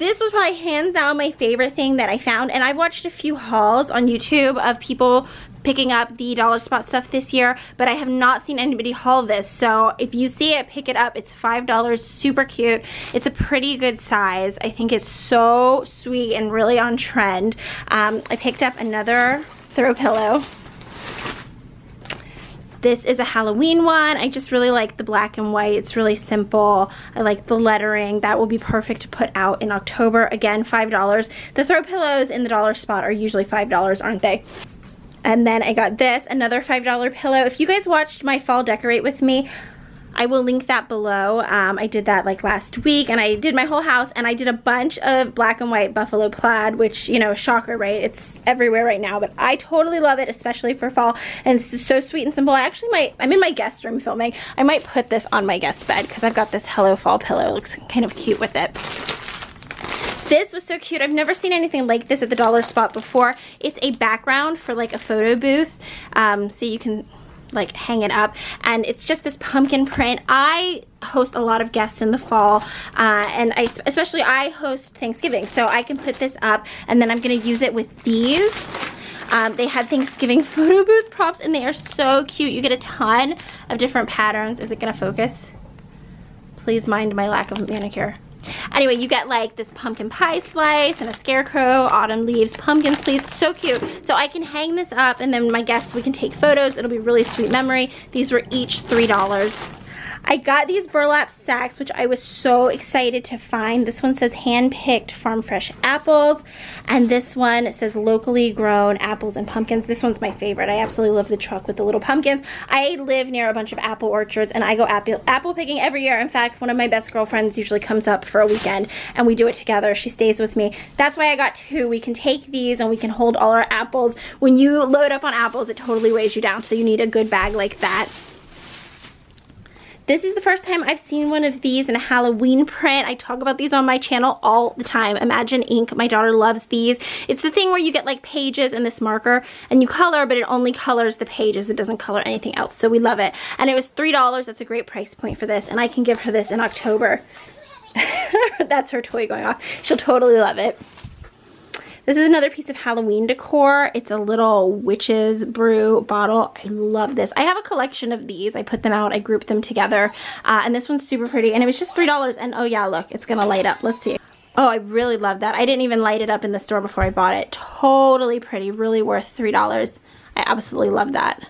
This was probably hands down my favorite thing that I found, and I've watched a few hauls on YouTube of people picking up the Dollar Spot stuff this year, but I have not seen anybody haul this. So if you see it, pick it up. It's $5, super cute. It's a pretty good size. I think it's so sweet and really on trend. I picked up another throw pillow. This is a Halloween one. I just really like the black and white. It's really simple. I like the lettering. That will be perfect to put out in October. Again, $5. The throw pillows in the Dollar Spot are usually $5, aren't they? And then I got this, another $5 pillow. If you guys watched my fall decorate with me, I will link that below. I did that like last week, and I did my whole house, and I did a bunch of black and white buffalo plaid, which, you know, shocker, right? It's everywhere right now, but I totally love it, especially for fall, and this is so sweet and simple. I actually might, I'm in my guest room filming. I might put this on my guest bed because I've got this Hello Fall pillow. It looks kind of cute with it. This was so cute. I've never seen anything like this at the Dollar Spot before. It's a background for like a photo booth, so you can like hang it up, and it's just this pumpkin print. I host a lot of guests in the fall, and especially I host Thanksgiving, so I can put this up, and then I'm gonna use it with these. They had Thanksgiving photo booth props, and they are so cute. You get a ton of different patterns. Is it gonna focus? Please mind my lack of manicure. Anyway, you get like this pumpkin pie slice and a scarecrow, autumn leaves, pumpkins, please. So cute. So I can hang this up, and then my guests, we can take photos. It'll be a really sweet memory. These were each $3. I got these burlap sacks, which I was so excited to find. This one says hand-picked farm fresh apples, and this one says locally grown apples and pumpkins. This one's my favorite. I absolutely love the truck with the little pumpkins. I live near a bunch of apple orchards, and I go apple picking every year. In fact, one of my best girlfriends usually comes up for a weekend, and we do it together. She stays with me. That's why I got two. We can take these, and we can hold all our apples. When you load up on apples, it totally weighs you down, so you need a good bag like that. This is the first time I've seen one of these in a Halloween print. I talk about these on my channel all the time. Imagine ink. My daughter loves these. It's the thing where you get like pages and this marker, and you color, but it only colors the pages. It doesn't color anything else, so we love it. And it was $3. That's a great price point for this, and I can give her this in October. That's her toy going off. She'll totally love it. This is another piece of Halloween decor. It's a little witch's brew bottle. I love this. I have a collection of these. I put them out. I grouped them together. And this one's super pretty. And it was just $3. And oh yeah, look, it's gonna light up. Let's see. Oh, I really love that. I didn't even light it up in the store before I bought it. Totally pretty. Really worth $3. I absolutely love that.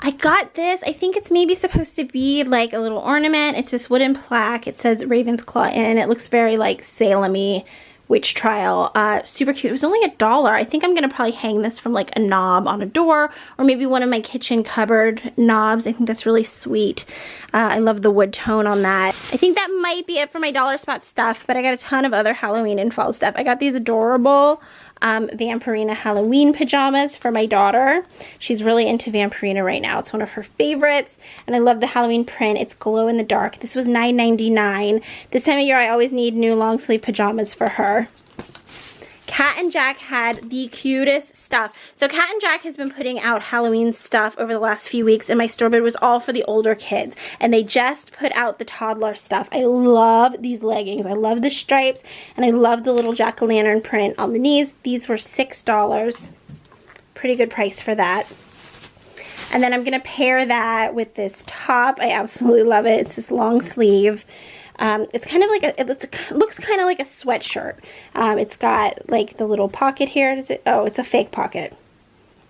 I got this. I think it's maybe supposed to be like a little ornament. It's this wooden plaque. It says Raven's Claw, and it looks very like Salem-y. Witch trial. Super cute. It was only $1. I think I'm gonna probably hang this from like a knob on a door, or maybe one of my kitchen cupboard knobs. I think that's really sweet. I love the wood tone on that. I think that might be it for my Dollar Spot stuff, but I got a ton of other Halloween and fall stuff. I got these adorable Vampirina Halloween pajamas for my daughter. She's really into Vampirina right now. It's one of her favorites, and I love the Halloween print. It's glow in the dark. This was $9.99. This time of year I always need new long sleeve pajamas for her. Cat and Jack had the cutest stuff. So Cat and Jack has been putting out Halloween stuff over the last few weeks, and my store bid was all for the older kids, and they just put out the toddler stuff. I love these leggings. I love the stripes, and I love the little jack-o'-lantern print on the knees. These were $6. Pretty good price for that. And then I'm gonna pair that with this top. I absolutely love it. It's this long sleeve. It's kind of like it looks kind of like a sweatshirt. It's got like the little pocket here. Is it? Oh, it's a fake pocket.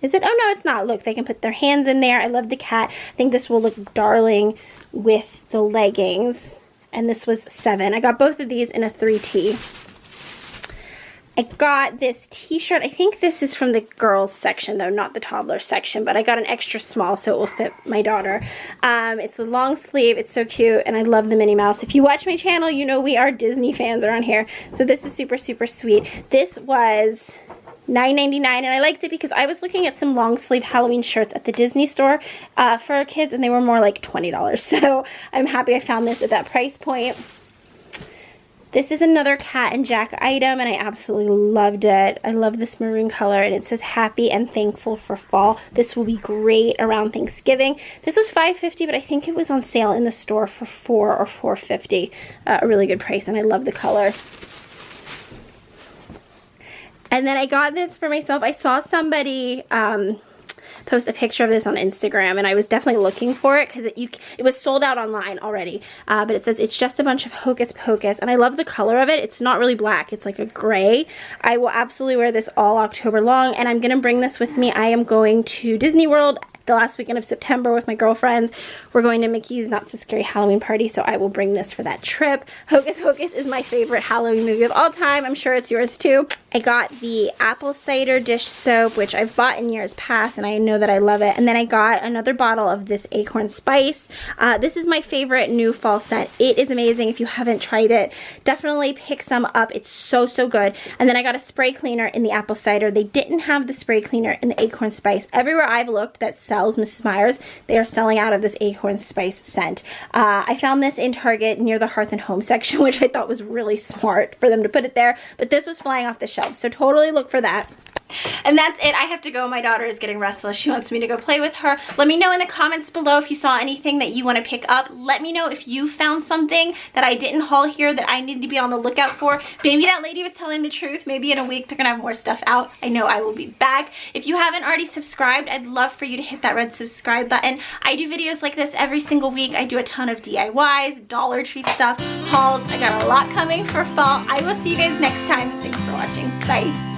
Is it? Oh no, it's not. Look, they can put their hands in there. I love the cat. I think this will look darling with the leggings. And this was $7. I got both of these in a 3T. I got this t-shirt. I think this is from the girls section though, not the toddler section, but I got an extra small so it will fit my daughter. It's a long sleeve. It's so cute, and I love the Minnie Mouse. If you watch my channel, you know we are Disney fans around here. So this is super, super sweet. This was $9.99, and I liked it because I was looking at some long sleeve Halloween shirts at the Disney store for kids, and they were more like $20. So I'm happy I found this at that price point. This is another Cat and Jack item, and I absolutely loved it. I love this maroon color, and it says happy and thankful for fall. This will be great around Thanksgiving. This was $5.50, but I think it was on sale in the store for $4 or $4.50. A really good price, and I love the color. And then I got this for myself. I saw somebody post a picture of this on Instagram, and I was definitely looking for it because it was sold out online already. But it says it's just a bunch of Hocus Pocus, and I love the color of it. It's not really black, it's like a gray. I will absolutely wear this all October long, and I'm gonna bring this with me. I am going to Disney World the last weekend of September with my girlfriends. We're going to Mickey's Not So Scary Halloween party, so I will bring this for that trip. Hocus Pocus is my favorite Halloween movie of all time. I'm sure it's yours too. I got the apple cider dish soap, which I've bought in years past, and I know that I love it. And then I got another bottle of this Acorn Spice. This is my favorite new fall scent. It is amazing. If you haven't tried it, definitely pick some up. It's so, so good. And then I got a spray cleaner in the apple cider. They didn't have the spray cleaner in the Acorn Spice. Everywhere I've looked that sells Mrs. Meyer's, they are selling out of this Acorn Spice scent. I found this in Target near the Hearth and Home section, which I thought was really smart for them to put it there, but this was flying off the shelf, so totally look for that. And that's it. I have to go. My daughter is getting restless. She wants me to go play with her. Let me know in the comments below if you saw anything that you want to pick up. Let me know if you found something that I didn't haul here that I need to be on the lookout for. Maybe that lady was telling the truth. Maybe in a week they're gonna have more stuff out. I know I will be back. If you haven't already subscribed, I'd love for you to hit that red subscribe button. I do videos like this every single week. I do a ton of DIYs, Dollar Tree stuff, hauls. I got a lot coming for fall. I will see you guys next time. Thanks for watching. Bye.